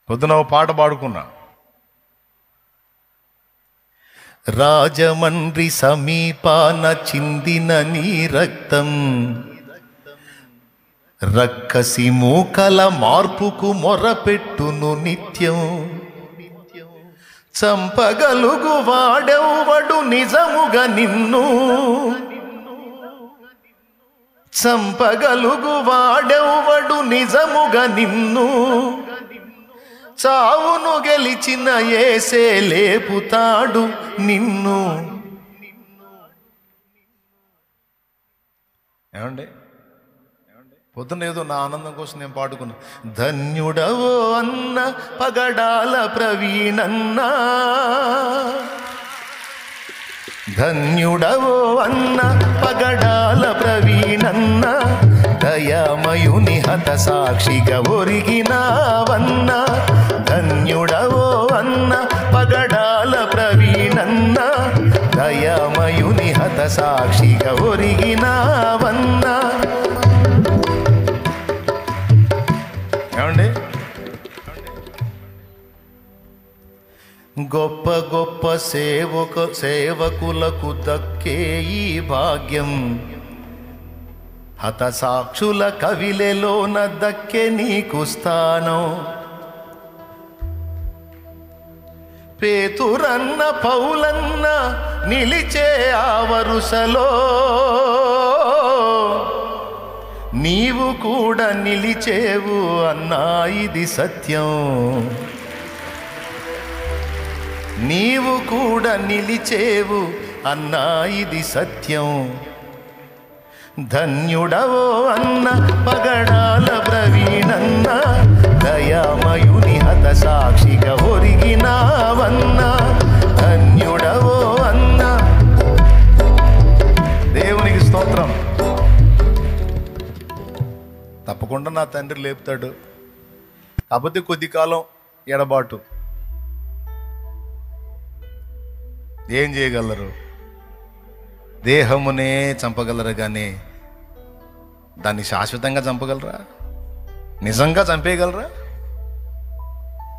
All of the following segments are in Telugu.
పొద్దున ఒక పాట పాడుకున్నా. రాజమండ్రి సమీపాన చిందిన నీ రక్తం రక్కసి మూకల మార్పుకు మొరపెట్టును నిత్యం. చంపగలుగు వాడెవ్వడు నిజముగా నిన్ను, చంపగలుగు వాడెవ్వడు నిజముగా నిన్ను. చావును గెలిచిన యేసే లేపుతాడు నిన్ను. ఏమండి, పొద్దున్న ఏదో నా ఆనందం కోసం నేను పాడుకున్నా. ధన్యుడవో అన్న పగడాల ప్రవీణన్నా, ధన్యుడవో అన్న పగడాల ప్రవీణన్న, దయామయుని హత సాక్షిగా ఒరిగినావన్న. ధన్యుడవో అన్న పగడాల ప్రవీణన్న, దయామయుని హత సాక్షిగా ఒరిగినావన్న. ఏమండి, గొప్ప గొప్ప సేవకులకు దక్కే ఈ భాగ్యం, హతసాక్షుల కవిలెలోన దక్కే నీకు స్థానం. పేతురన్న పౌలన్న నిలిచే ఆ వరుసలో, నీవు కూడా నిలిచేవు అన్నా ఇది సత్యం. నీవు కూడా నిలిచేవు అన్నా ఇది సత్యం. ధన్యుడవో అన్న పగడాల ప్రవీణన్న, దయామయుని హత సాక్షిగా ఒరిగినావన్న. ధన్యుడవో అన్న. దేవునికి స్తోత్రం. తప్పకుండా నా తండ్రి లేపుతాడు. కాకపోతే కొద్ది కాలం ఎడబాటు. ఏం చేయగలరు? దేహమునే చంపగలరు కానీ దాన్ని శాశ్వతంగా చంపగలరా? నిజంగా చంపేయగలరా?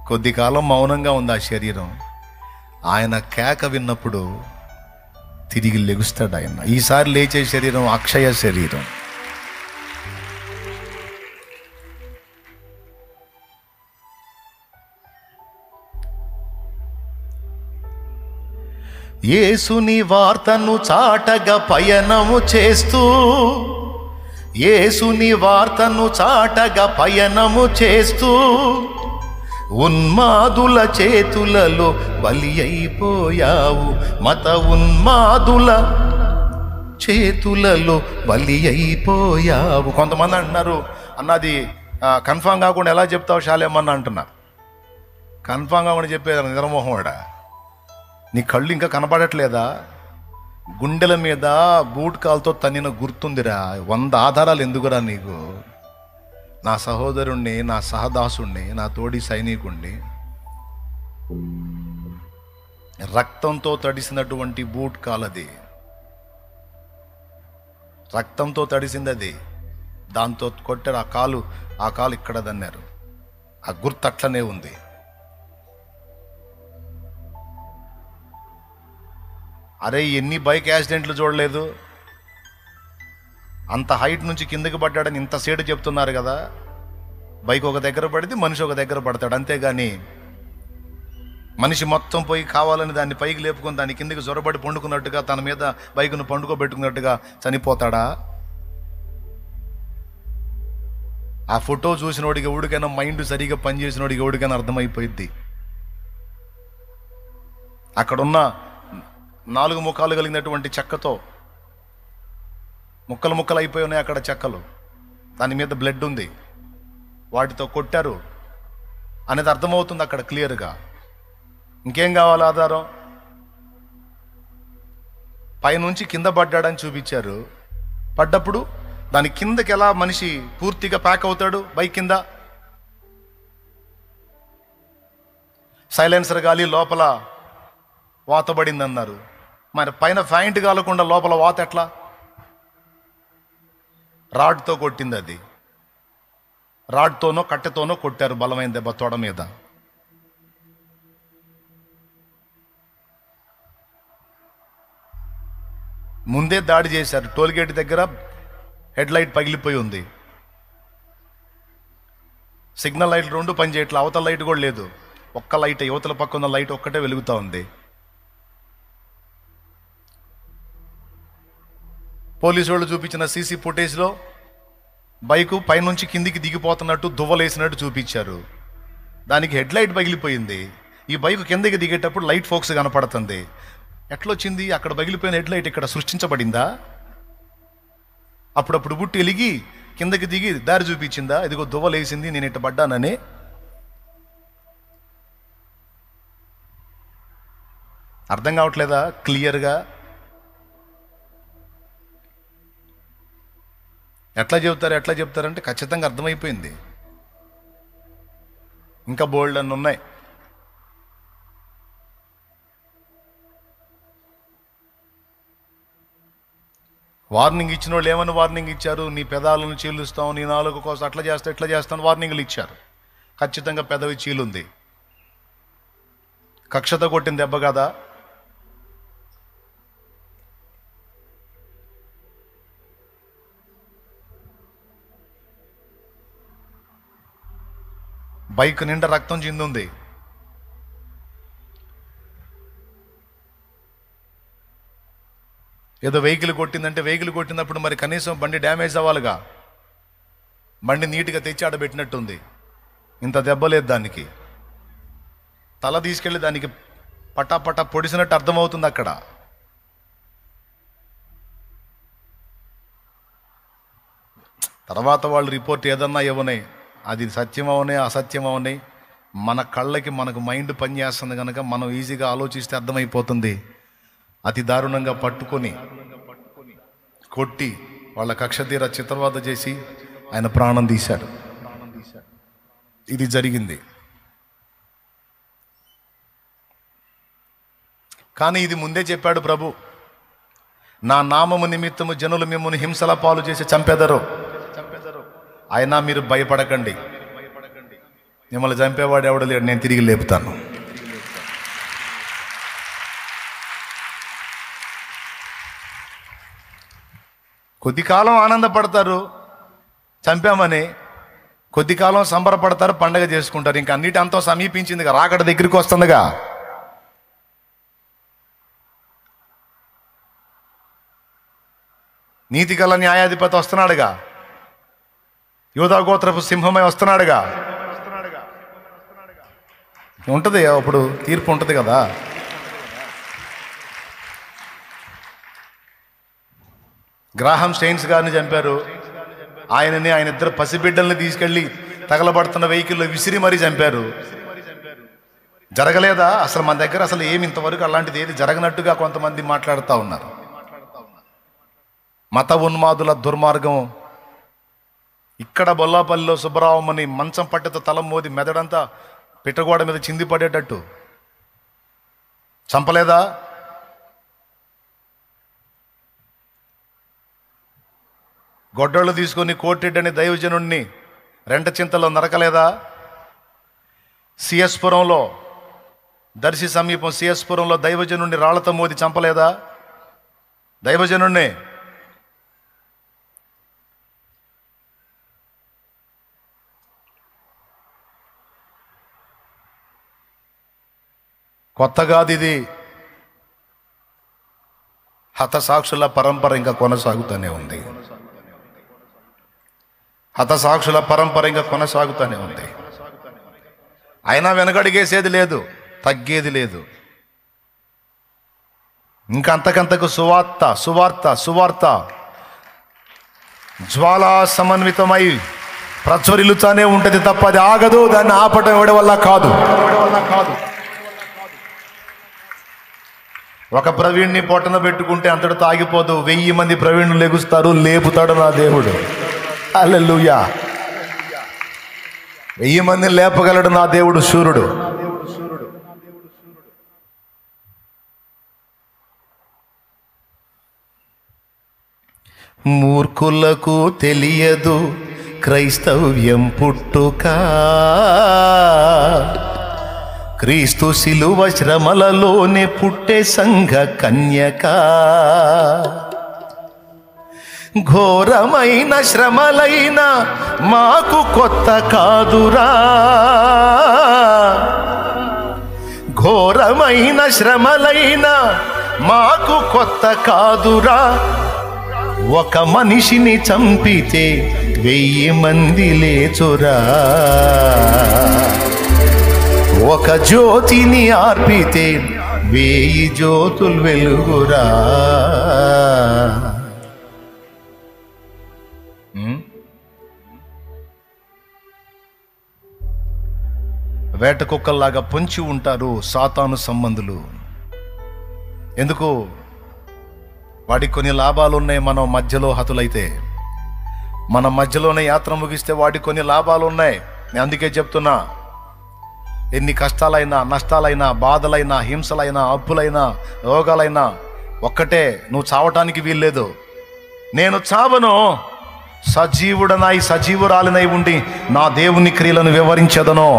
కొద్ది కాలం మౌనంగా ఉంది ఆ శరీరం. ఆయన కేక విన్నప్పుడు తిరిగి లెగుస్తాడు ఆయన. ఈసారి లేచే శరీరం అక్షయ శరీరం. యేసుని వార్తను చాటగా పయనము చేస్తూ, యేసుని వార్తను చాటగా పయనము చేస్తూ, ఉన్మాదుల చేతులలో బలి అయిపోయావు. మత ఉన్మాదుల చేతులలో బలి అయిపోయావు. కొంతమంది అంటున్నారు, అన్నది కన్ఫామ్ కాకుండా ఎలా చెప్తావు శాలేమన్న అంటున్నారు. కన్ఫామ్ కాకుండా చెప్పేది నిద్రమోహండా. నీ కళ్ళు ఇంకా కనపడట్లేదా? గుండెల మీద బూట్ కాల్తో తన్నిన గుర్తుందిరా. 100 ఆధారాలు ఎందుకురా నీకు? నా సహోదరుణ్ణి, నా సహదాసుణ్ణి, నా తోడి సైనికుణ్ణి రక్తంతో తడిసినటువంటి బూట్ కాలది, రక్తంతో తడిసింది అది. దాంతో కొట్టారు. ఆ కాలు ఇక్కడ దన్నారు. ఆ గుర్తు అట్లనే ఉంది. అరే, ఎన్ని బైక్ యాక్సిడెంట్లు చూడలేదు? అంత హైట్ నుంచి కిందకి పడ్డాడని ఇంత సేటు చెప్తున్నారు కదా. బైక్ ఒక దగ్గర పడితే మనిషి ఒక దగ్గర పడతాడు, అంతేగాని మనిషి మొత్తం పోయి కావాలని దాన్ని పైకి లేపుకొని దాన్ని కిందకి జొరబడి పండుకున్నట్టుగా, తన మీద బైక్ను పండుకోబెట్టుకున్నట్టుగా చనిపోతాడా? ఆ ఫోటో చూసినోడికి ఎవడికైనా, మైండ్ సరిగా పనిచేసినోడికి ఎవడికైనా అర్థమైపోయింది. అక్కడున్న 4 ముఖాలు కలిగినటువంటి చెక్కతో ముక్కలు ముక్కలు అయిపోయి ఉన్నాయి అక్కడ చెక్కలు. దాని మీద బ్లడ్ ఉంది. వాటితో కొట్టారు అనేది అర్థమవుతుంది అక్కడ క్లియర్గా. ఇంకేం కావాలి ఆధారం? పైనుంచి కింద పడ్డాడని చూపించారు. పడ్డప్పుడు దాని కిందకి ఎలా మనిషి పూర్తిగా ప్యాక్ అవుతాడు? బైక్ కింద సైలెన్సర్ గాలి లోపల వాతబడింది అన్నారు. మరి పైన ఫ్యాంట్ కాలకుండా లోపల వాత ఎట్లా? రాడ్తో కొట్టింది అది. రాడ్తోనో కట్టెతోనో కొట్టారు, బలమైన దెబ్బ తొడ మీద. ముందే దాడి చేశారు. టోల్గేట్ దగ్గర హెడ్ లైట్ పగిలిపోయి ఉంది. సిగ్నల్ లైట్లు 2 పనిచేయట్లేదు. అవతల లైట్ కూడా లేదు. ఒక్క లైట్, యువతల పక్క ఉన్న లైట్ ఒక్కటే వెలుగుతూ ఉంది. పోలీసు వాళ్ళు చూపించిన సీసీ ఫుటేజ్లో బైకు పైనుంచి కిందికి దిగిపోతున్నట్టు దువ్వలేసినట్టు చూపించారు. దానికి హెడ్ లైట్ పగిలిపోయింది. ఈ బైకు కిందకి దిగేటప్పుడు లైట్ ఫోక్స్ కనపడుతుంది. ఎట్లొచ్చింది? అక్కడ పగిలిపోయిన హెడ్ లైట్ ఇక్కడ సృష్టించబడిందా? అప్పుడప్పుడు బుట్టి వెలిగి కిందకి దిగి దారి చూపించిందా? ఇదిగో దువ్వలేసింది, నేను ఇట్ట పడ్డానని. అర్థం కావట్లేదా క్లియర్గా? ఎట్లా చెప్తారంటే ఖచ్చితంగా అర్థమైపోయింది. ఇంకా బోల్డ్ అన్ని ఉన్నాయి. వార్నింగ్ ఇచ్చిన వాళ్ళు ఏమని వార్నింగ్ ఇచ్చారు? నీ పెదాలను చీలుస్తాం, నీ నాలుగు కోసం అట్లా చేస్తా ఇట్లా చేస్తాను వార్నింగ్లు ఇచ్చారు. ఖచ్చితంగా పెదవి చీలుంది. కక్షతో కొట్టిన దెబ్బ కదా. బైక్ నిండా రక్తం చిందుంది. ఏదో వెహికల్ కొట్టిందంటే వెహికల్ కొట్టినప్పుడు మరి కనీసం బండి డ్యామేజ్ అవ్వాలిగా. బండి నీట్గా తెచ్చి ఆడబెట్టినట్టుంది. ఇంత దెబ్బ లేదు దానికి. తల తీసుకెళ్ళి దానికి పటాపటా పొడిసినట్టు అర్థమవుతుంది అక్కడ. తర్వాత వాళ్ళు రిపోర్ట్ ఏదన్నా ఇవ్వనే, అది సత్యం అవనే అసత్యం అవనే, మన కళ్ళకి మనకు మైండ్ పనిచేస్తుంది కనుక మనం ఈజీగా ఆలోచిస్తే అర్థమైపోతుంది. అతి దారుణంగా పట్టుకొని కొట్టి వాళ్ళ కక్ష తీర చిత్రవద చేసి ఆయన ప్రాణం తీశాడు. ఇది జరిగింది. కానీ ఇది ముందే చెప్పాడు ప్రభు, నా నామము నిమిత్తము జనులు మిమ్మల్ని హింసల పాలు చేసి చంపెదరు, అయినా మీరు భయపడకండి, మిమ్మల్ని చంపేవాడు ఎవడు లేడు, నేను తిరిగి లేపుతాను. కొద్ది కాలం ఆనందపడతారు చంపామని, కొద్ది కాలం సంబరపడతారు, పండగ చేసుకుంటారు. ఇంకా అన్నిటి అంతా సమీపించిందిగా, రాకడ దగ్గరికి వస్తుందిగా. నీతి గల న్యాయాధిపతి వస్తున్నాడుగా, యూదా గోత్రపు సింహమై వస్తున్నాడుగా. ఉంటుంది అప్పుడు తీర్పు ఉంటుంది కదా. గ్రాహం స్టెయిన్స్ గారిని చంపారు. ఆయన ఇద్దరు పసిబిడ్డల్ని తీసుకెళ్ళి తగలబడుతున్న వెహికల్లో విసిరి మరీ చంపారు. జరగలేదా? అసలు మన దగ్గర అసలు ఏమి ఇంతవరకు అలాంటిది ఏది జరగనట్టుగా కొంతమంది మాట్లాడుతూ ఉన్నారు. మత ఉన్మాదుల దుర్మార్గం. ఇక్కడ బొల్లాపల్లిలో సుబ్బరామని మంచం పట్టెతో తల మోది మెదడంతా పిట్టగోడ మీద చింది పడేటట్టు చంపలేదా? గొడ్డళ్ళు తీసుకొని కోటిరెడ్డి దైవజనుణ్ణి రెంట చింతలో నరకలేదా? సిఎస్పురంలో, దర్శి సమీపం సిఎస్పురంలో దైవజనుణ్ణి రాళ్లతో మోది చంపలేదా? దైవజనుణ్ణి. కొత్తగాదిది. హతసాక్షుల పరంపర ఇంకా కొనసాగుతూనే ఉంది. హతసాక్షుల పరంపర ఇంకా కొనసాగుతూనే ఉంది. అయినా వెనకడిగేసేది లేదు, తగ్గేది లేదు. ఇంకా అంతకంతకు సువార్త జ్వాలా సమన్వితమై ప్రజ్వరిల్లుతానే ఉంటుంది తప్ప అది ఆగదు. దాన్ని ఆపటం ఎవడి వల్ల కాదు. ఒక ప్రవీణ్ణి పొట్టన పెట్టుకుంటే అంతటితో ఆగిపోదు. 1000 మంది ప్రవీణులు లెగుస్తారు, లేపుతాడు నా దేవుడు. హల్లెలూయా. 1000 మందిని లేపగలడు నా దేవుడు శూరుడు. మూర్ఖులకు తెలియదు క్రైస్తవ్యం పుట్టుక, క్రీస్తు శిలువ శ్రమలలోనే పుట్టే సంఘ కన్యక. ఘోరమైన శ్రమలైన మాకు కొత్త కాదురా, ఘోరమైన శ్రమలైన మాకు కొత్త కాదురా, ఒక మనిషిని చంపితే 1000 మంది లేచురా, ఒక జ్యోతిని ఆర్పితే 1000 జ్యోతులు వెలుగురా. వేట కుక్కల్లాగా పొంచి ఉంటారు సాతాను సంబంధులు. ఎందుకు? వాడికి కొన్ని లాభాలు ఉన్నాయి. మనం మధ్యలో హతులైతే, మన మధ్యలోనే యాత్ర ముగిస్తే వాడికి కొన్ని లాభాలు ఉన్నాయి. నేను అందుకే చెప్తున్నా, ఎన్ని కష్టాలైనా, నష్టాలైనా, బాధలైనా, హింసలైనా, అప్పులైనా, రోగాలైనా ఒక్కటే, నువ్వు చావటానికి వీల్లేదు. నేను చావను, సజీవుడనై సజీవురాలినై ఉండి నా దేవుని క్రియలను వివరించదను.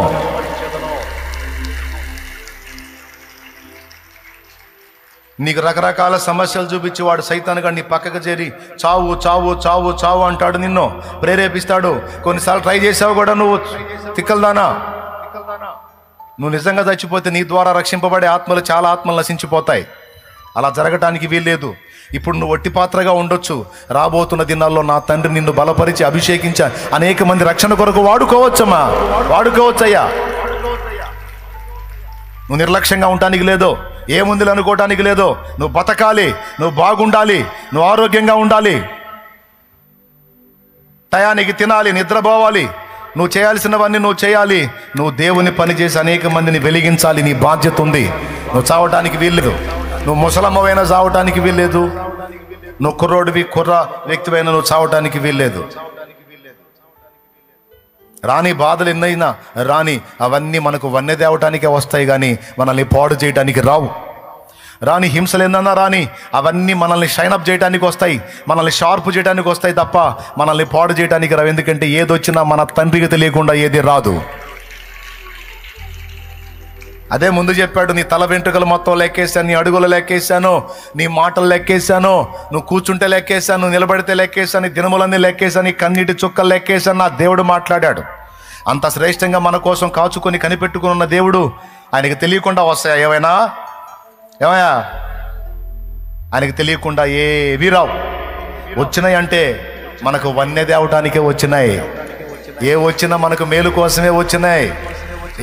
నీకు రకరకాల సమస్యలు చూపించి వాడు సైతానుగా నీ పక్కకు చేరి చావు చావు చావు చావు అంటాడు, నిన్ను ప్రేరేపిస్తాడు. కొన్నిసార్లు ట్రై చేసావు కూడా, నువ్వు తిక్కల్దానా. నువ్వు నిజంగా చచ్చిపోతే నీ ద్వారా రక్షింపబడే ఆత్మలు, చాలా ఆత్మలు నశించిపోతాయి. అలా జరగటానికి వీల్లేదు. ఇప్పుడు నువ్వు ఒట్టి పాత్రగా ఉండొచ్చు. రాబోతున్న దినాల్లో నా తండ్రి నిన్ను బలపరిచి అభిషేకించ అనేక మంది రక్షణ కొరకు వాడుకోవచ్చమ్మా, వాడుకోవచ్చయ్యా. నువ్వు నిర్లక్ష్యంగా ఉండటానికి లేదో, ఏముంది అనుకోవటానికి లేదో. నువ్వు బతకాలి, నువ్వు బాగుండాలి, నువ్వు ఆరోగ్యంగా ఉండాలి, టయానికి తినాలి, నిద్రపోవాలి, నువ్వు చేయాల్సినవన్నీ నువ్వు చేయాలి. నువ్వు దేవుని పని చేసి అనేక మందిని వెలిగించాలి. నీ బాధ్యత ఉంది. నువ్వు చావటానికి వీల్లేదు. నువ్వు ముసలమ్మవైనా చావటానికి వీల్లేదు. నువ్వు కుర్రోడివి, కుర్ర వ్యక్తివైనా నువ్వు చావటానికి వీల్లేదు. రాని బాధలు ఎన్నైనా రాని, అవన్నీ మనకు వన్నె తేవటానికే వస్తాయి, కానీ మనల్ని పాడు చేయడానికి రావు. రాని హింసలు ఎన్నన్నా రాని, అవన్నీ మనల్ని షైనప్ చేయడానికి వస్తాయి, మనల్ని షార్ప్ చేయడానికి వస్తాయి తప్ప మనల్ని పాడు చేయడానికి రావు. ఎందుకంటే ఏదొచ్చినా మన తండ్రికి తెలియకుండా ఏది రాదు. అదే ముందు చెప్పాడు, నీ తల వెంట్రుకలు మొత్తం లెక్కేశాను, నీ అడుగులు లెక్కేశాను, నీ మాటలు లెక్కేశాను, నువ్వు కూర్చుంటే లెక్కేశాను, నువ్వు నిలబడితే లెక్కేశాను, నీ దినములన్నీ లెక్కేశాను, నీ కన్నీటి చుక్కలు లెక్కేశాను. నా దేవుడు మాట్లాడాడు. అంత శ్రేష్టంగా మన కోసం కాచుకొని కనిపెట్టుకుని ఉన్న దేవుడు, ఆయనకి తెలియకుండా వస్తాయా ఏమైనా? ఏమయ్యా, ఆయనకి తెలియకుండా ఏవి రావు. వచ్చినాయి అంటే మనకు వన్నె తేవటానికే వచ్చినాయి. ఏ వచ్చినా మనకు మేలు కోసమే వచ్చినాయి.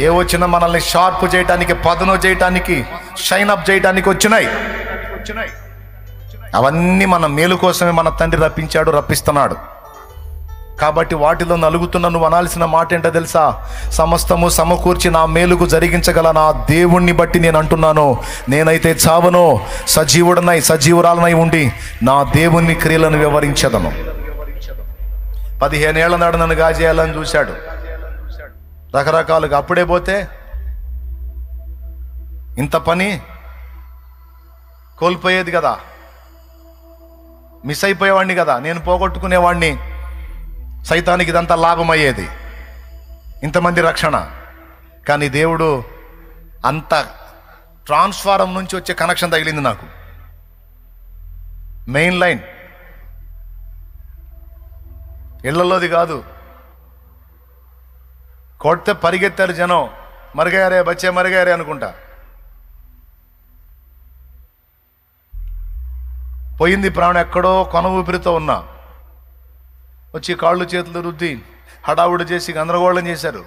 ఏ వచ్చినా మనల్ని షార్ప్ చేయటానికి, పదును చేయటానికి, షైన్ అప్ చేయటానికి వచ్చినాయి. అవన్నీ మన మేలు కోసమే మన తండ్రి రప్పించాడు, రప్పిస్తున్నాడు. కాబట్టి వాటిలో నలుగుతున్న నువ్వు అనాల్సిన మాట ఏంటో తెలుసా? సమస్తము సమకూర్చి నా మేలుకు జరిగించగల నా దేవుణ్ణి బట్టి నేను అంటున్నాను, నేనైతే చావను, సజీవుడనై సజీవురాలనై ఉండి నా దేవుని క్రియలను వివరించదను. 15 ఏళ్ల నాడు నన్ను గాజేయాలని చూశాడు రకరకాలుగా. అప్పుడే పోతే ఇంత పని కోల్పోయేది కదా, మిస్ అయిపోయేవాడిని కదా, నేను పోగొట్టుకునేవాడిని. సైతానికి ఇదంతా లాభమయ్యేది, ఇంతమంది రక్షణ. కానీ దేవుడు అంత ట్రాన్స్ఫారం నుంచి వచ్చే కనెక్షన్ తగిలింది నాకు. మెయిన్ లైన్ ఇళ్లలోది కాదు. కొడితే పరిగెత్తారు జనం, మరిగారే బచ్చే మరిగారే అనుకుంటా. పోయింది ప్రాణం. ఎక్కడో కొన ఊపిరితో ఉన్నా వచ్చి కాళ్ళు చేతులు రుద్ది హడావుడి చేసి గందరగోళం చేశారు.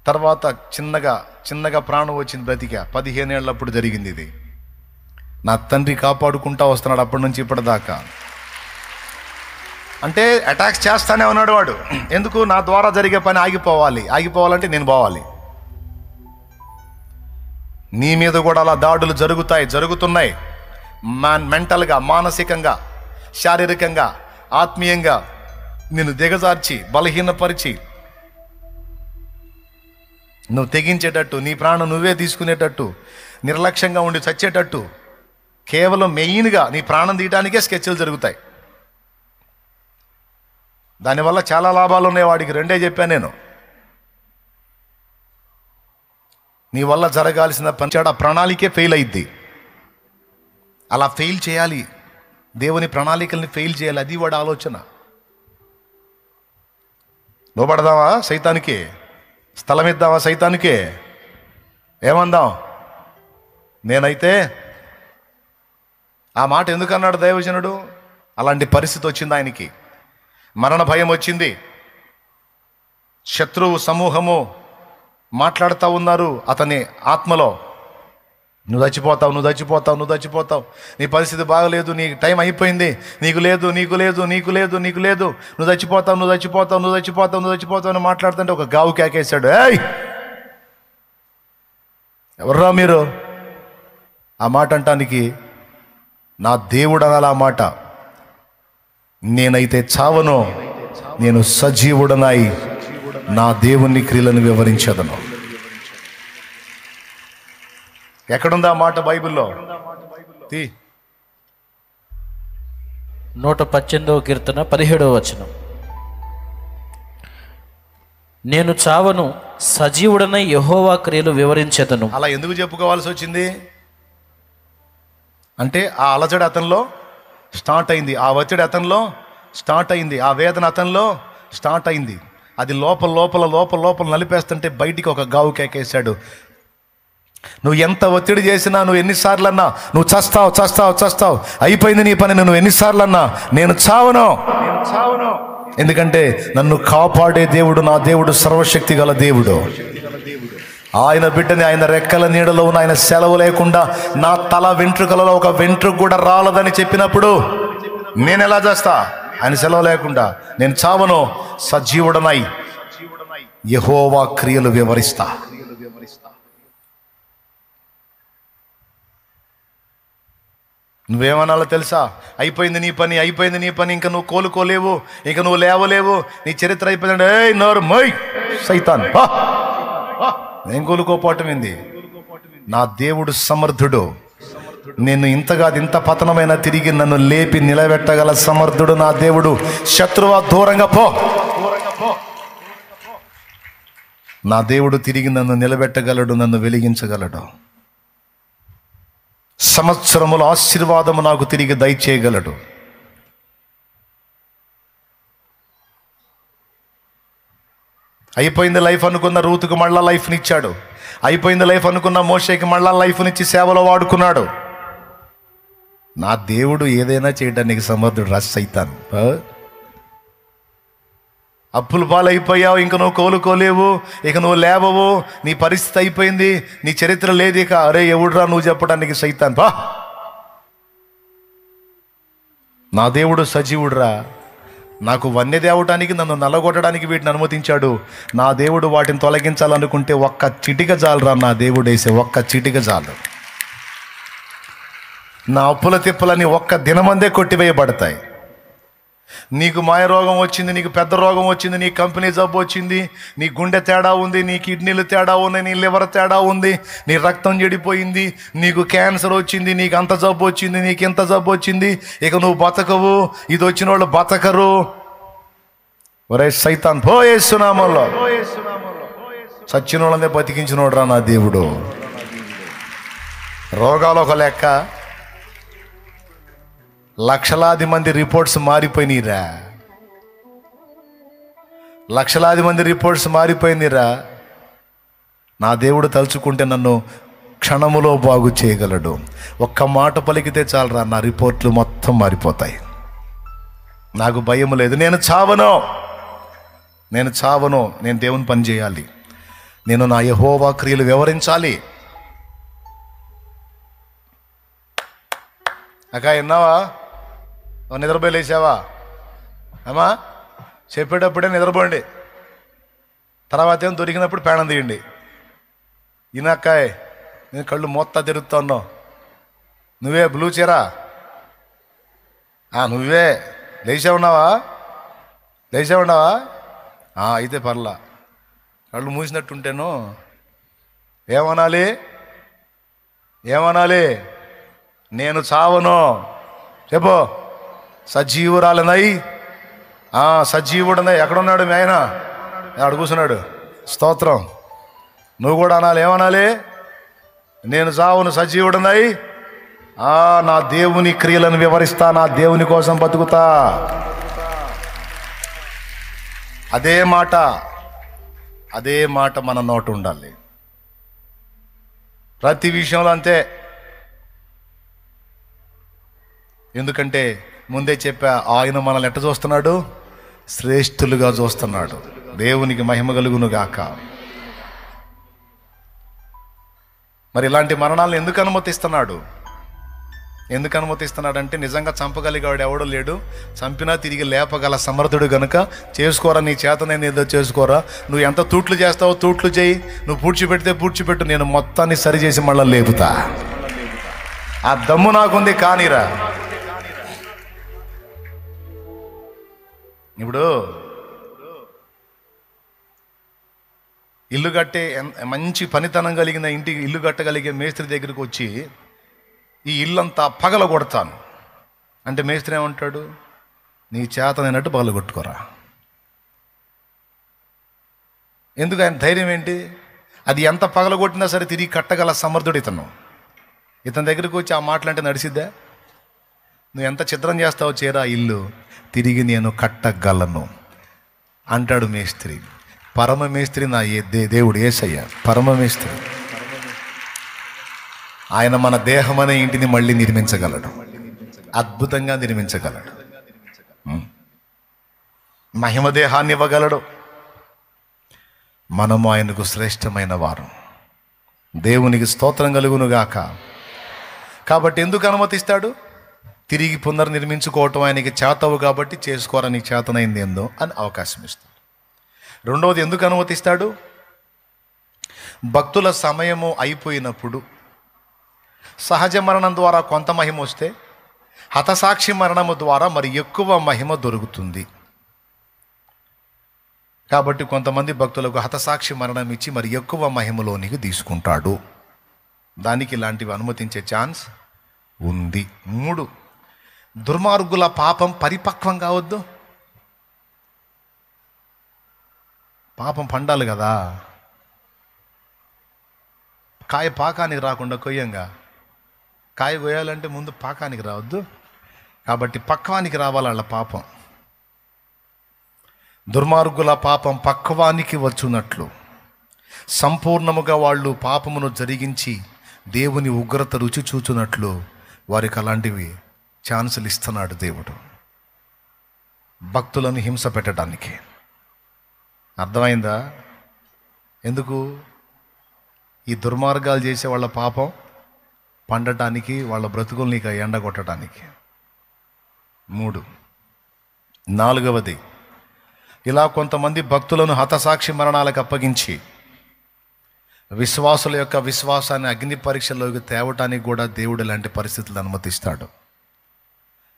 తర్వాత చిన్నగా ప్రాణం వచ్చింది, బ్రతికా. 15 ఏళ్ళప్పుడు జరిగింది ఇది. నా తండ్రి కాపాడుకుంటా వస్తున్నాడు అప్పటి నుంచి ఇప్పటిదాకా. అంటే అటాక్స్ చేస్తానే ఉన్నాడు వాడు. ఎందుకు? నా ద్వారా జరిగే పని ఆగిపోవాలంటే నేను పోవాలి. నీ మీద కూడా అలా దాడులు జరుగుతున్నాయి. మెంటల్గా, మానసికంగా, శారీరకంగా, ఆత్మీయంగా నిన్ను దిగజార్చి, బలహీనపరిచి, నువ్వు తెగించేటట్టు, నీ ప్రాణం నువ్వే తీసుకునేటట్టు, నిర్లక్ష్యంగా ఉండి చచ్చేటట్టు, కేవలం మెయిన్గా నీ ప్రాణం తీయటానికే స్కెచ్లు జరుగుతాయి. దానివల్ల చాలా లాభాలు ఉన్నాయి వాడికి. 2 చెప్పాను నేను. నీ వల్ల జరగాల్సిన పని ఆ ప్రణాళికే ఫెయిల్ అయింది. అలా ఫెయిల్ చేయాలి. దేవుని ప్రణాళికల్ని ఫెయిల్ చేయాలి, అది వాడి ఆలోచన. లోబడదామా సైతానికి? స్థలం ఇద్దామా సైతానికి? ఏమందాం? నేనైతే ఆ మాట ఎందుకన్నాడు దైవజనుడు? అలాంటి పరిస్థితి వచ్చింది ఆయనకి, మరణ భయం వచ్చింది, శత్రువు సమూహము మాట్లాడుతూ ఉన్నారు అతని ఆత్మలో, నువ్వు చచ్చిపోతావు, నువ్వు చచ్చిపోతావు, నువ్వు చచ్చిపోతావు, నీ పరిస్థితి బాగలేదు, నీ టైం అయిపోయింది, నీకు లేదు, నీకు లేదు, నీకు లేదు, నీకు లేదు, నువ్వు చచ్చిపోతావు, నువ్వు చచ్చిపోతావు, నువ్వు చచ్చిపోతావు, నువ్వు చచ్చిపోతావు అని మాట్లాడుతుంటే ఒక గావు కేకేశాడు, ఏయ్ ఎవర్రా మీరు ఆ మాట అంటానికి? నా దేవుడు అనాలి ఆ మాట. నేనైతే చావను, నేను సజీవుడనై నా దేవుని క్రియలను వివరించదను. ఎక్కడుందా మాట బైబిల్లో? 118వ కీర్తన 17వ వచనం. నేను చావను, సజీవుడనై యెహోవా క్రియలు వివరించెదను. అలా ఎందుకు చెప్పుకోవాల్సి వచ్చింది అంటే ఆ అలజడి అతనిలో స్టార్ట్ అయింది, ఆ ఒత్తిడి అతనిలో స్టార్ట్ అయింది, ఆ వేదన అతనిలో స్టార్ట్ అయింది. అది లోపల లోపల లోపల లోపల నలిపేస్తుంటే బయటికి ఒక గావు కేకేశాడు. నువ్వు ఎంత ఒత్తిడి చేసినా, నువ్వు ఎన్నిసార్లు అన్నా నువ్వు చస్తావు చస్తావు చస్తావు, అయిపోయింది నీ పని, నువ్వు ఎన్నిసార్లు అన్నా నేను చావను, నేను చావను. ఎందుకంటే నన్ను కాపాడే దేవుడు, నా దేవుడు సర్వశక్తి గల దేవుడు. ఆయన బిడ్డని ఆయన రెక్కల నీడలో ఉన్న ఆయన సెలవు లేకుండా నా తల వెంట్రుకలలో ఒక వెంట్రుక కూడా రాలదని చెప్పినప్పుడు నేను ఎలా చేస్తా? ఆయన సెలవు లేకుండా నేను చావను, సజీవుడనై యెహోవా క్రియలు వివరిస్తా. నువ్వేమనాలో తెలుసా? అయిపోయింది నీ పని, అయిపోయింది నీ పని, ఇంకా నువ్వు కోలుకోలేవు, ఇంకా నువ్వు లేవలేవు, నీ చరిత్ర అయిపోయిందంటే ఏయ్ నోరు మోయ్ సైతాన్, నేను కోలుకోపోవటం ఏంది? నా దేవుడు సమర్థుడు, నేను ఇంతగా ఇంత పతనమైన తిరిగి నన్ను లేపి నిలబెట్టగల సమర్థుడు నా దేవుడు. శత్రువా దూరంగా పో, నా దేవుడు తిరిగి నన్ను నిలబెట్టగలడు, నన్ను వెలిగించగలడు. సంవత్సరముల ఆశీర్వాదము నాకు తిరిగి దయచేయగలడు. అయిపోయింది లైఫ్ అనుకున్న రూతుకు మళ్ళా లైఫ్నిచ్చాడు, అయిపోయింది లైఫ్ అనుకున్న మోషేకి మళ్ళా లైఫ్నిచ్చి సేవలో వాడుకున్నాడు. నా దేవుడు ఏదైనా చేయడానికి సమర్థుడు రా సైతాన్. అప్పులు పాలైపోయావు, ఇంక నువ్వు కోలుకోలేవు, ఇక నువ్వు లేవవు, నీ పరిస్థితి అయిపోయింది, నీ చరిత్ర లేదు ఇక. అరే ఎవడురా నువ్వు చెప్పడానికి సైతాన్? నా దేవుడు సజీవుడురా, నాకు వన్య తేవటానికి, నన్ను నల్లగొట్టడానికి వీటిని అనుమతించాడు. నా దేవుడు వాటిని తొలగించాలనుకుంటే ఒక్క చిటిక చాలురా, నా దేవుడు వేసే ఒక్క చిటిక చాలు. నా అప్పుల తిప్పలని ఒక్క దినమందే కొట్టివేయబడతాయి. నీకు మాయ రోగం వచ్చింది, నీకు పెద్ద రోగం వచ్చింది, నీ కంపెనీ జబ్బు వచ్చింది, నీ గుండె తేడా ఉంది, నీ కిడ్నీలు తేడా ఉన్నాయి, నీ లివర్ తేడా ఉంది, నీ రక్తం చెడిపోయింది, నీకు క్యాన్సర్ వచ్చింది, నీకు అంత జబ్బు వచ్చింది, నీకు ఇంత జబ్బు వచ్చింది, ఇక నువ్వు బతకవు, ఇది వచ్చిన వాళ్ళు బతకరు. ఒరే సైతాన్ పో యేసునామములో. చచ్చిన వాళ్ళనే బతికించినోడు రా నా దేవుడు. రోగాలు ఒక లెక్క, లక్షలాది మంది రిపోర్ట్స్ మారిపోయినరా, లక్షలాది మంది రిపోర్ట్స్ మారిపోయినరా. నా దేవుడు తలుచుకుంటే నన్ను క్షణములో బాగు చేయగలడు. ఒక్క మాట పలికితే చాలరా, నా రిపోర్ట్లు మొత్తం మారిపోతాయి. నాకు భయం లేదు, నేను చావను, నేను చావను. నేను దేవుని పని చేయాలి, నేను నా యెహోవా క్రియలు వివరించాలి. అక్క విన్నావా? నిద్రపోయి లేచావా? అమ్మా చెప్పేటప్పుడే నిద్రపోండి, తర్వాత ఏం దొరికినప్పుడు పేణం తీయండి. ఈయనక్కాయ్ నేను కళ్ళు మొత్తం తిరుగుతున్నావు, నువ్వే బ్లూ చీరా, నువ్వే లేచా ఉన్నావా? లేచా ఉన్నావా? అయితే పర్లా. కళ్ళు మూసినట్టుంటేను ఏమనాలి? ఏమనాలి? నేను చావను చెప్పు, సజీవురాలనై సజీవుడనై. ఎక్కడున్నాడు మీ ఆయన? ఆడు కూర్చున్నాడు. స్తోత్రం. నువ్వు కూడా అనాలి. ఏమనాలి? నేను చావును, సజీవుడనై నా దేవుని క్రియలను వివరిస్తా, నా దేవుని కోసం బతుకుతా. అదే మాట మన నోట ఉండాలి. ప్రతి విషయంలో అంతే. ఎందుకంటే ముందే చెప్పా, ఆయన మనల్ని ఎట్ట చూస్తున్నాడు? శ్రేష్ఠులుగా చూస్తున్నాడు. దేవునికి మహిమ కలుగును గాక. మరి ఇలాంటి మరణాలను ఎందుకు అనుమతిస్తున్నాడు? అంటే నిజంగా చంపగలిగాడు ఎవడో లేడు, చంపినా తిరిగి లేపగల సమర్థుడు గనుక చేసుకోరా, నీ చేతనైనా ఏదో చేసుకోరా. నువ్వు ఎంత తూట్లు చేస్తావో తూట్లు చేయి, నువ్వు పూడ్చిపెడితే పూడ్చిపెట్టు, నేను మొత్తాన్ని సరిచేసి మళ్ళీ లేపుతా. ఆ దమ్ము నాకుంది, కానీరా. ఇప్పుడు ఇల్లు కట్టే మంచి పనితనం కలిగిన ఇంటికి ఇల్లు కట్టగలిగే మేస్త్రి దగ్గరికి వచ్చి ఈ ఇల్లంతా పగలగొడతాను అంటే మేస్త్రి ఏమంటాడు? నీ చేతనైనట్టు పగలగొట్టుకోరా. ఎందుకు? ఆయన ధైర్యం ఏంటి? అది ఎంత పగలగొట్టినా సరే తిరిగి కట్టగల సమర్థుడు ఇతని దగ్గరికి వచ్చి ఆ మాటలంటే నడిసిద్దా? నువ్వు ఎంత చిత్రం చేస్తావో చేరా ఇల్లు, తిరిగి నేను కట్టగలను అంటాడు మేస్త్రి. పరమ మేస్త్రి నా దేవుడు యేసయ్య, పరమ మేస్త్రి. ఆయన మన దేహం అనే ఇంటిని మళ్ళీ నిర్మించగలడు, అద్భుతంగా నిర్మించగలడు. మహిమ దేహాన్ని ఇవ్వగలడు. మనము ఆయనకు శ్రేష్టమైన వారు. దేవునికి స్తోత్రం కలుగునుగాక. కాబట్టి ఎందుకు అనుమతిస్తాడు? తిరిగి పునర్నిర్మించుకోవటం ఆయనకి చేతవు కాబట్టి చేసుకోరా, నీకు చేతనైంది ఏందో అని అవకాశం ఇస్తాడు. రెండవది ఎందుకు అనుమతిస్తాడు? భక్తుల సమయము అయిపోయినప్పుడు సహజ మరణం ద్వారా కొంత మహిమ వస్తే హతసాక్షి మరణము ద్వారా మరి ఎక్కువ మహిమ దొరుకుతుంది. కాబట్టి కొంతమంది భక్తులకు హతసాక్షి మరణం ఇచ్చి మరి ఎక్కువ మహిమలోనికి తీసుకుంటాడు. దానికి ఇలాంటివి అనుమతించే ఛాన్స్ ఉంది. 3, దుర్మార్గుల పాపం పరిపక్వం కావద్దు. పాపం పండాలి కదా, కాయ పాకానికి రాకుండా కొయ్యంగా. కాయ కొయ్యాలంటే ముందు పాకానికి రావద్దు, కాబట్టి పక్వానికి రావాలి వాళ్ళ పాపం. దుర్మార్గుల పాపం పక్వానికి వచ్చునట్లు సంపూర్ణముగా వాళ్ళు పాపమును జరిగించి దేవుని ఉగ్రత రుచి చూచున్నట్లు వారికి అలాంటివి ఛాన్సులు ఇస్తున్నాడు దేవుడు, భక్తులను హింస పెట్టడానికి. అర్థమైందా? ఎందుకు? ఈ దుర్మార్గాలు చేసే వాళ్ళ పాపం పండటానికి, వాళ్ళ బ్రతుకుల్ని ఎండగొట్టడానికి. 3, 4వది, ఇలా కొంతమంది భక్తులను హతసాక్షి మరణాలకు అప్పగించి విశ్వాసుల యొక్క విశ్వాసాన్ని అగ్ని పరీక్షలోకి తేవటానికి కూడా దేవుడు ఇలాంటి పరిస్థితులు అనుమతిస్తాడు.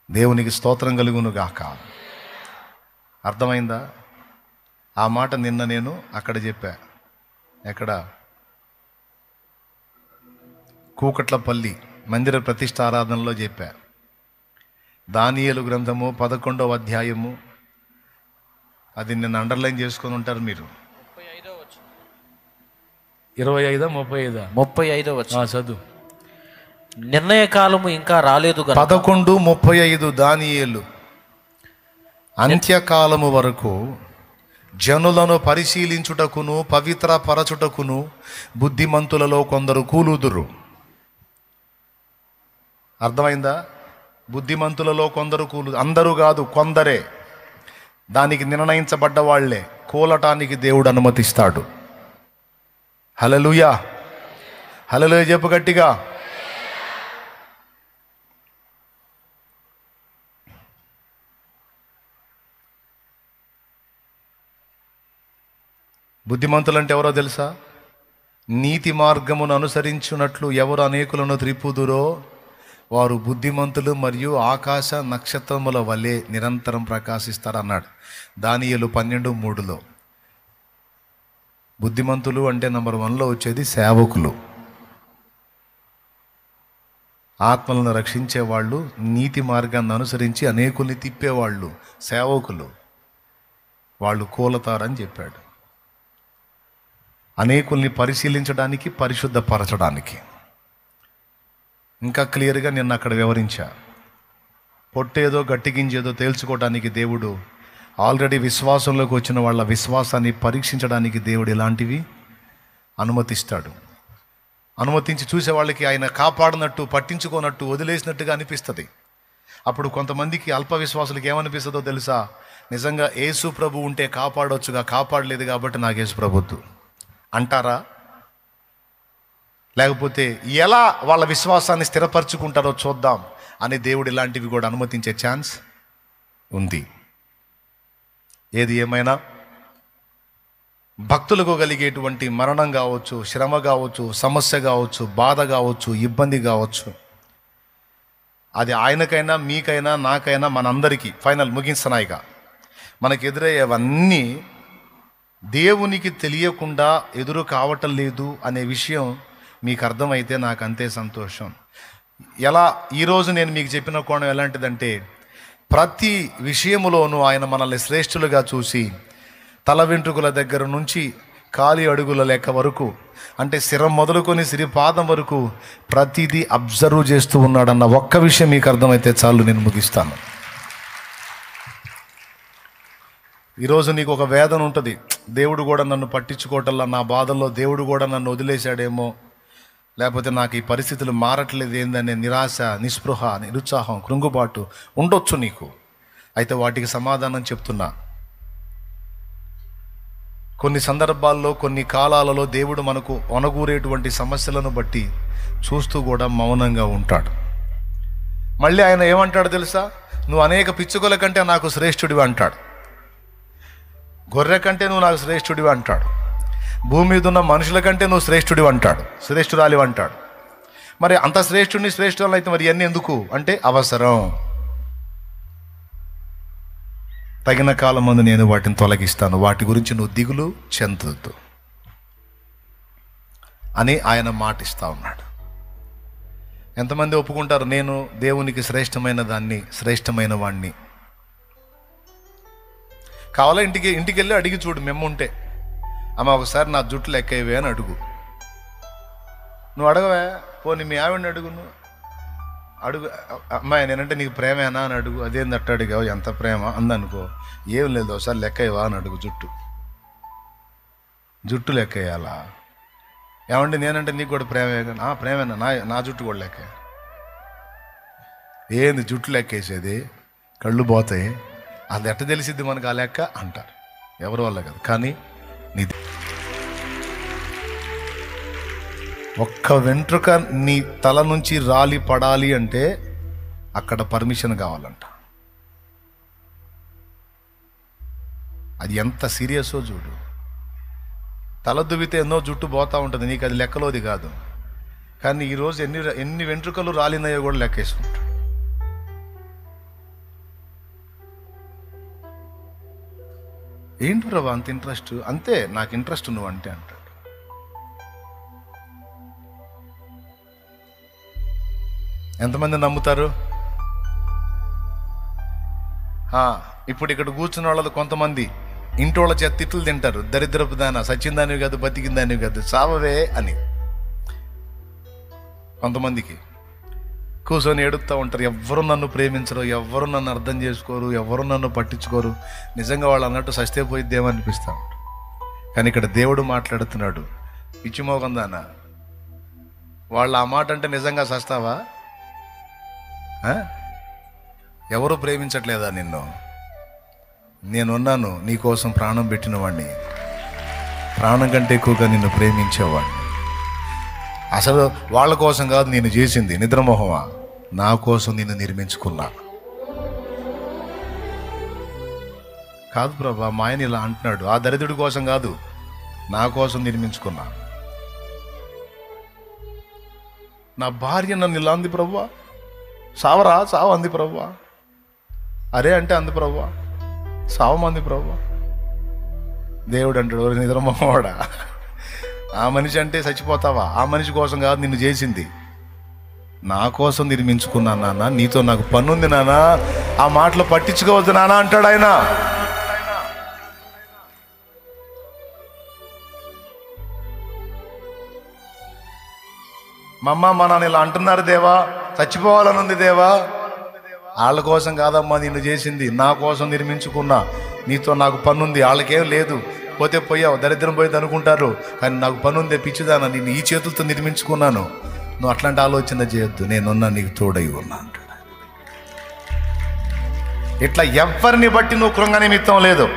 దేవునికి స్తోత్రం కలుగును గాక. అర్థమైందా? ఆ మాట నిన్న నేను అక్కడ చెప్పా. ఎక్కడ? కూకట్లపల్లి మందిర ప్రతిష్ఠ ఆరాధనలో చెప్పా. దానియేలు గ్రంథము 11వ అధ్యాయము, అది నిన్న అండర్లైన్ చేసుకొని ఉంటారు మీరు. 35వ చదువు. నిర్ణయ కాలము ఇంకా రాలేదు. 11:35 దానియేలు. అంత్యకాలము వరకు జనులను పరిశీలించుటకును పవిత్ర పరచుటకును బుద్ధిమంతులలో కొందరు కూలుదురు. అర్థమైందా? బుద్ధిమంతులలో కొందరు అందరూ కాదు, కొందరే. దానికి నిర్ణయించబడ్డ వాళ్లే కూలటానికి దేవుడు అనుమతిస్తాడు. హల్లెలూయా, హల్లెలూయా చెప్పు గట్టిగా. బుద్ధిమంతులు అంటే ఎవరో తెలుసా? నీతి మార్గమును అనుసరించున్నట్లు ఎవరు అనేకులను త్రిప్పుదురో వారు బుద్ధిమంతులు మరియు ఆకాశ నక్షత్రముల వలె నిరంతరం ప్రకాశిస్తారన్నాడు దానియేలు 12:3లో. బుద్ధిమంతులు అంటే నంబర్ 1లో వచ్చేది సేవకులు, ఆత్మలను రక్షించేవాళ్ళు, నీతి మార్గాన్ని అనుసరించి అనేకుల్ని తిప్పేవాళ్ళు సేవకులు. వాళ్ళు కూలతారని చెప్పాడు. అనేకుల్ని పరిశీలించడానికి, పరిశుద్ధపరచడానికి. ఇంకా క్లియర్గా నిన్న అక్కడ వివరించా. పొట్టేదో గట్టిగించేదో తేల్చుకోవడానికి దేవుడు ఆల్రెడీ విశ్వాసంలోకి వచ్చిన వాళ్ళ విశ్వాసాన్ని పరీక్షించడానికి దేవుడు ఇలాంటివి అనుమతిస్తాడు. అనుమతించి చూసే వాళ్ళకి ఆయన కాపాడినట్టు, పట్టించుకోనట్టు, వదిలేసినట్టుగా అనిపిస్తుంది. అప్పుడు కొంతమందికి అల్ప విశ్వాసులకి ఏమనిపిస్తుందో తెలుసా? నిజంగా యేసు ప్రభు ఉంటే కాపాడొచ్చుగా, కాపాడలేదు కాబట్టి నాకు యేసు ప్రభుద్దు అంటారా? లేకపోతే ఎలా వాళ్ళ విశ్వాసాన్ని స్థిరపరచుకుంటారో చూద్దాం అని దేవుడు ఇలాంటివి కూడా అనుమతించే ఛాన్స్ ఉంది. ఏది ఏమైనా భక్తులకు కలిగేటువంటి మరణం కావచ్చు, శ్రమ కావచ్చు, సమస్య కావచ్చు, బాధ కావచ్చు, ఇబ్బంది కావచ్చు, అది ఆయనకైనా, మీకైనా, నాకైనా, మనందరికీ ఫైనల్ ముగించనాయిగా మనకు ఎదురయ్యేవన్నీ దేవునికి తెలియకుండా ఎదురు కావటం లేదు అనే విషయం మీకు అర్థమైతే నాకు అంతే సంతోషం. ఎలా ఈరోజు నేను మీకు చెప్పిన కోణం ఎలాంటిదంటే, ప్రతి విషయములోనూ ఆయన మనల్ని శ్రేష్ఠులుగా చూసి తల వెంట్రుకల దగ్గర నుంచి కాలి అడుగుల లెక్క వరకు, అంటే శిరం మొదలుకొని సిరిపాదం వరకు ప్రతిదీ అబ్జర్వ్ చేస్తూ ఉన్నాడన్న ఒక్క విషయం మీకు అర్థమైతే చాలు, నేను ముగిస్తాను. ఈరోజు నీకు ఒక వేదన ఉంటుంది, దేవుడు కూడా నన్ను పట్టించుకోవటంలా, నా బాధల్లో దేవుడు కూడా నన్ను వదిలేశాడేమో, లేకపోతే నాకు ఈ పరిస్థితులు మారట్లేదు ఏందనే నిరాశ, నిస్పృహ, నిరుత్సాహం, కృంగుబాటు ఉండొచ్చు నీకు. అయితే వాటికి సమాధానం చెప్తున్నా. కొన్ని సందర్భాల్లో, కొన్ని కాలాలలో దేవుడు మనకు ఒనగూరేటువంటి సమస్యలను బట్టి చూస్తూ కూడా మౌనంగా ఉంటాడు. మళ్ళీ ఆయన ఏమంటాడు తెలుసా? నువ్వు అనేక పిచ్చుకల కంటే నాకు శ్రేష్ఠుడివి అంటాడు. గొర్రె కంటే నువ్వు నాకు శ్రేష్ఠుడివి అంటాడు. భూమి మీద ఉన్న మనుషుల కంటే నువ్వు శ్రేష్ఠుడివి అంటాడు, శ్రేష్ఠురాలివి అంటాడు. మరి అంత శ్రేష్ఠుడిని, శ్రేష్ఠురాలు అయితే మరి ఇవన్నీ ఎందుకు అంటే అవసరం. తగిన కాలం ముందు నేను వాటిని తొలగిస్తాను, వాటి గురించి నువ్వు దిగులు చెందొద్దు అని ఆయన మాటిస్తా ఉన్నాడు. ఎంతమంది ఒప్పుకుంటారు నేను దేవునికి శ్రేష్టమైన దాన్ని, శ్రేష్టమైన వాణ్ణి? కావాలా ఇంటికి వెళ్ళి అడిగి చూడు, మెమ్ముంటే, అమ్మ ఒకసారి నా జుట్టు లెక్కవే అని అడుగు. నువ్వు అడగవే, పోనీ మీ ఆవిడని అడుగు, నువ్వు అడుగు, అమ్మాయి నేనంటే నీకు ప్రేమేనా అని అడుగు. అదేందట్టు అడిగావు, ఎంత ప్రేమ అందనుకో, ఏం లేదు ఒకసారి లెక్కయ్యవా అని అడుగు. జుట్టు లెక్కయ్యాలా? ఏమంటే నేనంటే నీకు కూడా ప్రేమే? ప్రేమేనా? నా జుట్టు కూడా లెక్క. ఏంది జుట్టు లెక్కేసేది? కళ్ళు పోతాయి, అది ఎట్ట తెలిసిద్ది మనకు ఆ లెక్క అంటారు. ఎవరి వల్ల కాదు, కానీ నీది. ఒక్క వెంట్రుక నీ తల నుంచి రాలి పడాలి అంటే అక్కడ పర్మిషన్ కావాలంట. అది ఎంత సీరియస్సో చూడు. తల దువ్వితే ఎన్నో జుట్టు పోతూ ఉంటుంది, నీకు అది లెక్కలోది కాదు. కానీ ఈరోజు ఎన్ని వెంట్రుకలు రాలినాయో కూడా లెక్కేసుకుంటా. ఏంటి ప్రభా అంత ఇంట్రెస్ట్? అంతే, నాకు ఇంట్రెస్ట్ నువ్వు అంటే అంటాడు. ఎంతమంది నమ్ముతారు? ఇప్పుడు ఇక్కడ కూర్చున్న వాళ్ళు కొంతమంది ఇంటి వాళ్ళ చేత తిట్లు తింటారు. దరిద్రపు దాన, సచ్చిందానివి కాదు, బతికిందానివి కాదు, చావవే అని. కొంతమందికి కూర్చొని ఏడుస్తూ ఉంటారు, ఎవ్వరు నన్ను ప్రేమించరు, ఎవ్వరు నన్ను అర్థం చేసుకోరు, ఎవ్వరు నన్ను పట్టించుకోరు. నిజంగా వాళ్ళు అన్నట్టు సస్తే పోయిద్దేమో అనిపిస్తూ ఉంటారు. కానీ ఇక్కడ దేవుడు మాట్లాడుతున్నాడు, పిచ్చిమోగందానా, వాళ్ళు ఆ మాట అంటే నిజంగా సస్తావా? ఎవరు ప్రేమించట్లేదా నిన్ను? నేనున్నాను, నీకోసం ప్రాణం పెట్టిన వాడిని, ప్రాణం కంటే ఎక్కువగా నిన్ను ప్రేమించేవాడిని. అసలు వాళ్ళ కోసం కాదు నేను చేసింది, నిద్రమోహమా, నా కోసం నిన్ను నిర్మించుకున్నా. కాదు ప్రభా, మా ఆయన ఇలా అంటున్నాడు, ఆ దరిద్రుడి కోసం కాదు, నా కోసం నిర్మించుకున్నా. నా భార్య నన్ను ఇలా అంది ప్రభువా, సావరా సావు అంది ప్రభువా, అరే అంటే అంది ప్రభువా, సావమంది ప్రభువా. దేవుడు అంటాడు, నిద్రమోహవాడా, ఆ మనిషి అంటే చచ్చిపోతావా? ఆ మనిషి కోసం కాదు నిన్ను చేసింది, నా కోసం నిర్మించుకున్నాను నాన్న, నీతో నాకు పనుంది నాన్న, ఆ మాటలు పట్టించుకోవద్దు నాన్న అంటాడు ఆయన. మా అమ్మ మా నాన్న ఇలా అంటున్నారు దేవా, చచ్చిపోవాలని ఉంది దేవా. వాళ్ళ కోసం కాదమ్మా నిన్ను చేసింది, నా కోసం నిర్మించుకున్నా. నీతో నాకు పనుంది, వాళ్ళకేం లేదు. పోతే పోయావు, దరిద్రం పోయింది అనుకుంటారు, కానీ నాకు పనుందే పిచ్చిదానా, నిన్ను ఈ చేతులతో నిర్మించుకున్నాను. నువ్వు అట్లాంటి ఆలోచన చేయొద్దు, నేనున్నా, నీకు తోడై ఉన్నా అంటాడు. ఇట్లా ఎవరిని బట్టి నువ్వు కృంగ నిమిత్తం లేదు.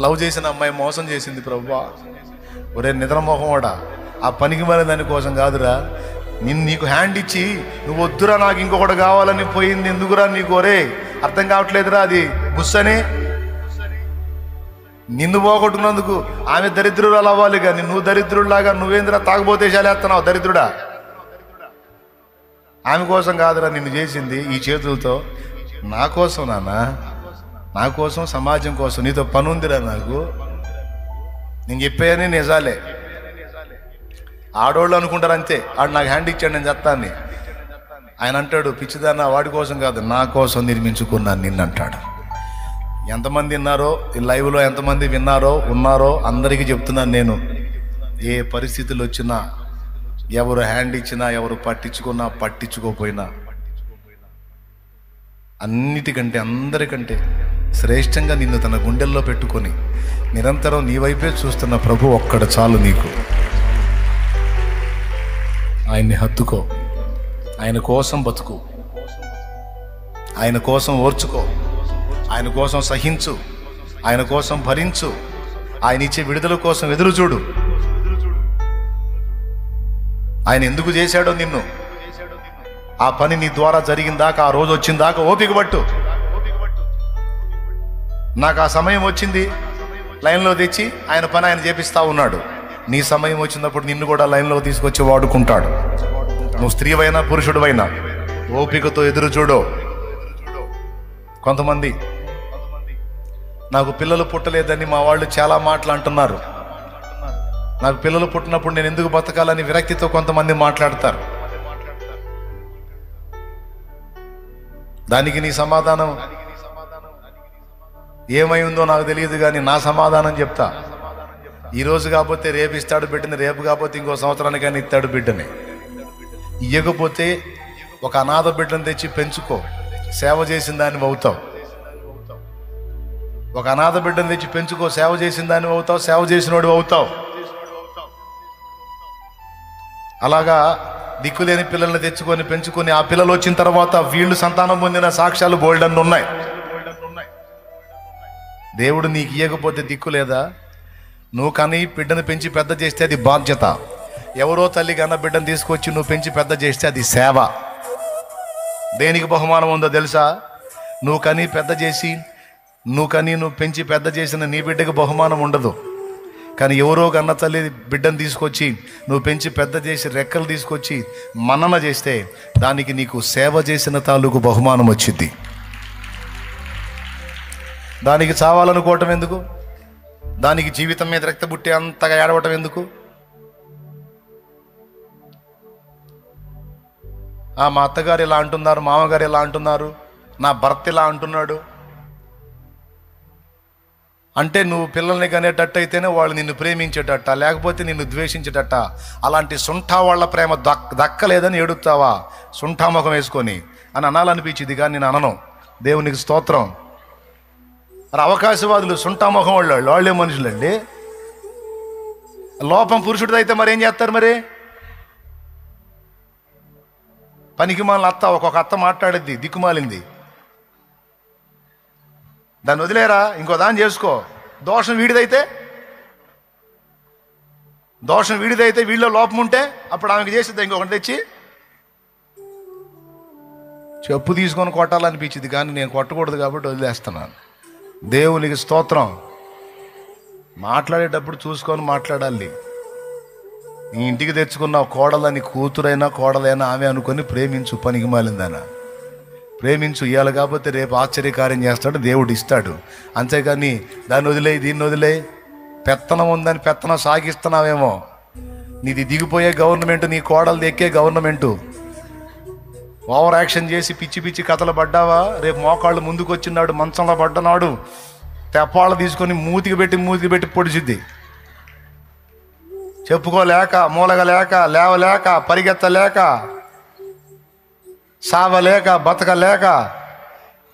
లవ్ చేసిన అమ్మాయి మోసం చేసింది ప్రభువా, ఒరే నిద్రమోహంవాడా, ఆ పనికి మరి దాని కోసం కాదురా, నీకు హ్యాండ్ ఇచ్చి నువ్వు వద్దురా నాకు ఇంకొకటి కావాలని పోయింది ఎందుకురా నీకు, ఒరే అర్థం కావట్లేదురా, అది గుస్సని నిన్ను పోగొట్టుకున్నందుకు ఆమె దరిద్రురాలు అవ్వాలి, కానీ నువ్వు దరిద్రుడిలాగా నువ్వేంద్రా తాగుబోతే శాలేస్తున్నావు దరిద్రుడా. ఆమె కోసం కాదురా నిన్ను చేసింది ఈ చేతులతో, నా కోసం నాన్న, నా కోసం, సమాజం కోసం. నీతో పని ఉందిరా నాకు. నేను చెప్పాయని నిజాలే. ఆడోళ్ళు అనుకుంటారు అంతే, ఆడు నాకు హ్యాండ్ ఇచ్చాడు నేను చెప్తాను. ఆయన అంటాడు, పిచ్చిదాన్న వాడి కోసం కాదు, నా కోసం నిర్మించుకున్నాను నిన్ను అంటాడు. ఎంతమంది విన్నారో ఈ లైవ్లో, ఎంతమంది విన్నారో ఉన్నారో అందరికీ చెప్తున్నాను నేను, ఏ పరిస్థితులు వచ్చినా, ఎవరు హ్యాండ్ ఇచ్చినా, ఎవరు పట్టించుకున్నా పట్టించుకోపోయినా, అన్నిటికంటే అందరికంటే శ్రేష్టంగా నిన్ను తన గుండెల్లో పెట్టుకొని నిరంతరం నీ వైపే చూస్తున్న ప్రభు ఒక్కడు చాలు నీకు. ఆయన్ని హత్తుకో, ఆయన కోసం బతుకు, ఆయన కోసం ఓర్చుకో, ఆయన కోసం సహించు, ఆయన కోసం భరించు, ఆయన ఇచ్చే విడుదల కోసం ఎదురు చూడు. ఆయన ఎందుకు చేశాడో నిన్ను, ఆ పని నీ ద్వారా జరిగిందాకా, ఆ రోజు వచ్చిందాకా ఓపిక పట్టు. నాకు ఆ సమయం వచ్చింది, లైన్లో తెచ్చి ఆయన పని ఆయన చేపిస్తా ఉన్నాడు. నీ సమయం వచ్చినప్పుడు నిన్ను కూడా లైన్లో తీసుకొచ్చి వాడుకుంటాడు. నువ్వు స్త్రీవైనా పురుషుడివైనా ఓపికతో ఎదురు చూడు. కొంతమంది నాకు పిల్లలు పుట్టలేదని మా వాళ్ళు చాలా మాటలు అంటున్నారు. నాకు పిల్లలు పుట్టినప్పుడు నేను ఎందుకు బతకాలని విరక్తితో కొంతమంది మాట్లాడతారు. దానికి నీ సమాధానం ఏమై ఉందో నాకు తెలియదు, కానీ నా సమాధానం చెప్తా. ఈరోజు కాకపోతే రేపు ఇస్తాడు బిడ్డని, రేపు కాకపోతే ఇంకో సంవత్సరానికైనా ఇస్తాడు బిడ్డని. ఇయ్యకపోతే ఒక అనాథ బిడ్డను తెచ్చి పెంచుకో, సేవ చేసిన దాన్ని అవుతావు. ఒక అనాథ బిడ్డను తెచ్చి పెంచుకో, సేవ చేసిన దాన్ని అవుతావు, సేవ చేసినోడు అవుతావు. అలాగా దిక్కులేని పిల్లల్ని తెచ్చుకొని పెంచుకొని ఆ పిల్లలు వచ్చిన తర్వాత వీళ్ళు సంతానం పొందిన సాక్ష్యాలు బోల్డన్ ఉన్నాయి. దేవుడు నీకు ఇయ్యకపోతే దిక్కు లేదా? నువ్వు కానీ బిడ్డను పెంచి పెద్ద చేస్తే అది బాధ్యత. ఎవరో తల్లి కన్నా బిడ్డను తీసుకొచ్చి నువ్వు పెంచి పెద్ద చేస్తే అది సేవ. దేనికి బహుమానం ఉందో తెలుసా? నువ్వు కానీ పెద్ద చేసి నువ్వు పెంచి పెద్ద చేసిన నీ బిడ్డకి బహుమానం ఉండదు. కానీ ఎవరో కన్న తల్లి బిడ్డను తీసుకొచ్చి నువ్వు పెంచి పెద్ద చేసి రెక్కలు తీసుకొచ్చి మన్నన చేస్తే దానికి నీకు సేవ చేసిన తాలూకు బహుమానం వచ్చింది. దానికి చావాలనుకోవటం ఎందుకు? దానికి జీవితం మీద రక్త బుట్టి అంతగా ఏడవటం ఎందుకు? మా అత్తగారు ఇలా అంటున్నారు, మామగారు ఇలా అంటున్నారు, నా భర్త ఇలా అంటున్నాడు అంటే నువ్వు పిల్లల్ని కనేటట్టు అయితేనే వాళ్ళు నిన్ను ప్రేమించేటట్ట, లేకపోతే నిన్ను ద్వేషించేటట్ట. అలాంటి సుంఠా వాళ్ళ ప్రేమ దక్కలేదని ఏడుతావా సుంఠా ముఖం వేసుకొని అని అనాలనిపించింది, కానీ నేను అనను. దేవునికి స్తోత్రం. అవకాశవాదులు సుంఠా ముఖం వాళ్ళే మనుషులండి. లోపం పురుషుడిది అయితే మరి ఏం చేస్తారు? మరి పనికి మాలిన అత్త, ఒక్కొక్క అత్త మాట్లాడేది దిక్కుమాలింది, దాన్ని వదిలేరా, ఇంకో దాన్ని చేసుకో. దోషం వీడిదైతే వీళ్ళలో లోపం ఉంటే అప్పుడు ఆమెకు చేసిద్దా ఇంకొకటి తెచ్చి? చెప్పు తీసుకొని కొట్టాలనిపించింది, కానీ నేను కొట్టకూడదు కాబట్టి వదిలేస్తున్నాను. దేవునికి స్తోత్రం. మాట్లాడేటప్పుడు చూసుకొని మాట్లాడాలి. నీ ఇంటికి తెచ్చుకున్న కోడలని కూతురైనా కోడలైనా ఆమె అనుకొని ప్రేమించు. పనికి మాలిందనా ప్రేమించు. ఇవాళ కాకపోతే రేపు ఆశ్చర్యకార్యం చేస్తాడు, దేవుడు ఇస్తాడు. అంతేగాని దాన్ని వదిలేయి దీన్ని వదిలేయి పెత్తనం ఉందని పెత్తనం సాగిస్తున్నావేమో. నీది దిగిపోయే గవర్నమెంట్, నీ కోడలు ఎక్కే గవర్నమెంటు. ఓవర్ యాక్షన్ చేసి పిచ్చి పిచ్చి కథలు పడ్డావా, రేపు మోకాళ్ళు ముందుకు వచ్చినాడు, మంచంలో పడ్డనాడు తెప్పాళ్ళు తీసుకొని మూతికి పెట్టి పొడిచిద్ది. చెప్పుకోలేక, మూలగలేక, లేవలేక, పరిగెత్తలేక, సావలేక, బతకలేక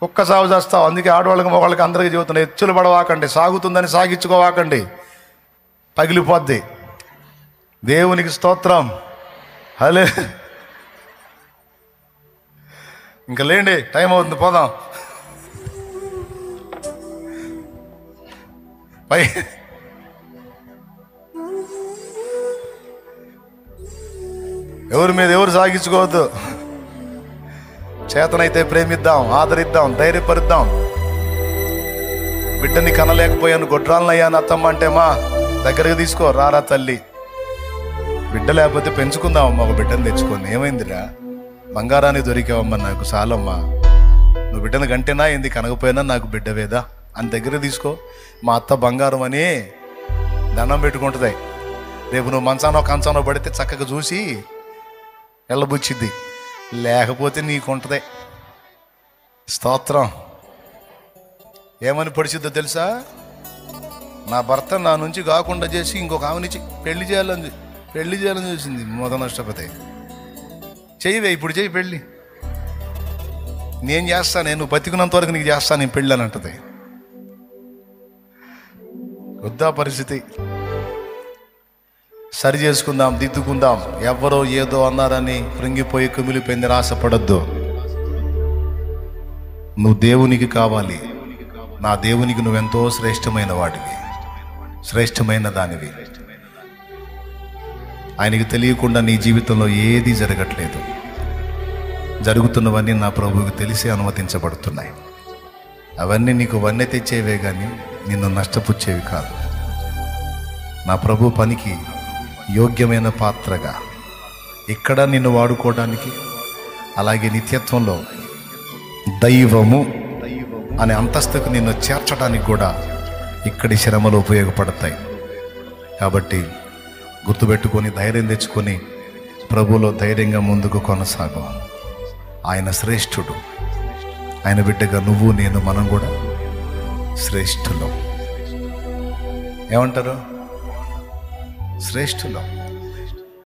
కుక్క సాగు చేస్తావు. అందుకే ఆడవాళ్ళకి మొగాళ్ళకి అందరికీ చెబుతున్నాయి, ఎచ్చులు పడవాకండి, సాగుతుందని సాగించుకోవాకండి, పగిలిపోద్ది. దేవునికి స్తోత్రం. హలే. ఇంకా లేండి, టైం అవుతుంది, పోదాం. పై ఎవరి మీద ఎవరు సాగించుకోవద్దు. చేతనైతే ప్రేమిద్దాం, ఆదరిద్దాం, ధైర్యపరుద్దాం. బిడ్డని కనలేకపోయాను, గొడ్రాలనయ్యాను అత్తమ్మ అంటే, మా దగ్గరకు తీసుకో, రారా తల్లి. బిడ్డ లేకపోతే పెంచుకుందామమ్మా, ఒక బిడ్డను తెచ్చుకొని. ఏమైందిరా, బంగారాన్ని దొరికావమ్మా, నాకు చాలమ్మా, నువ్వు బిడ్డను గంటేనా ఏంది, కనకపోయినా నాకు బిడ్డవేదా అని దగ్గర తీసుకో. మా అత్త బంగారం అని దండం పెట్టుకుంటుంది. రేపు నువ్వు మంచానో కంచానో పడితే చక్కగా చూసి వెళ్ళబుచ్చిద్ది, లేకపోతే నీకుంటుంది. స్తోత్రం. ఏమని పొడిచిద్దో తెలుసా? నా భర్త నా నుంచి కాకుండా చేసి ఇంకొక ఆమెనిచ్చి పెళ్లి చేయాలని చూసింది. మొద నష్టపోతే చెయ్యివే, ఇప్పుడు చెయ్యి పెళ్ళి, నేను చేస్తాను, నేను బతికున్నంత వరకు నీకు చేస్తాను నేను పెళ్ళి అని అంటది. వద్దా పరిస్థితి? సరి చేసుకుందాం, దిద్దుకుందాం. ఎవరో ఏదో అన్నారని కృంగిపోయి కుమిలిపోయింది ఆశపడద్దు. నువ్వు దేవునికి కావాలి. నా దేవునికి నువ్వెంతో శ్రేష్టమైన వాడివి, శ్రేష్టమైన దానివి. ఆయనకి తెలియకుండా నీ జీవితంలో ఏది జరగట్లేదు. జరుగుతున్నవన్నీ నా ప్రభువుకి తెలిసి అనుమతించబడుతున్నాయి. అవన్నీ నీకు వన్నె తెచ్చేవే కానీ నిన్ను నష్టపుచ్చేవి కాదు. నా ప్రభు పనికి యోగ్యమైన పాత్రగా ఇక్కడ నిన్ను వాడుకోవడానికి, అలాగే నిత్యత్వంలో దైవము అనే అంతస్తుకు నిన్ను చేర్చడానికి కూడా ఇక్కడి శ్రమలు ఉపయోగపడతాయి. కాబట్టి గుర్తుపెట్టుకొని, ధైర్యం తెచ్చుకొని ప్రభువులో ధైర్యంగా ముందుకు కొనసాగు. ఆయన శ్రేష్ఠుడు. ఆయన బిడ్డగా నువ్వు నేను మనం కూడా శ్రేష్ఠులం. ఏమంటారు? శ్రేష్ఠులం.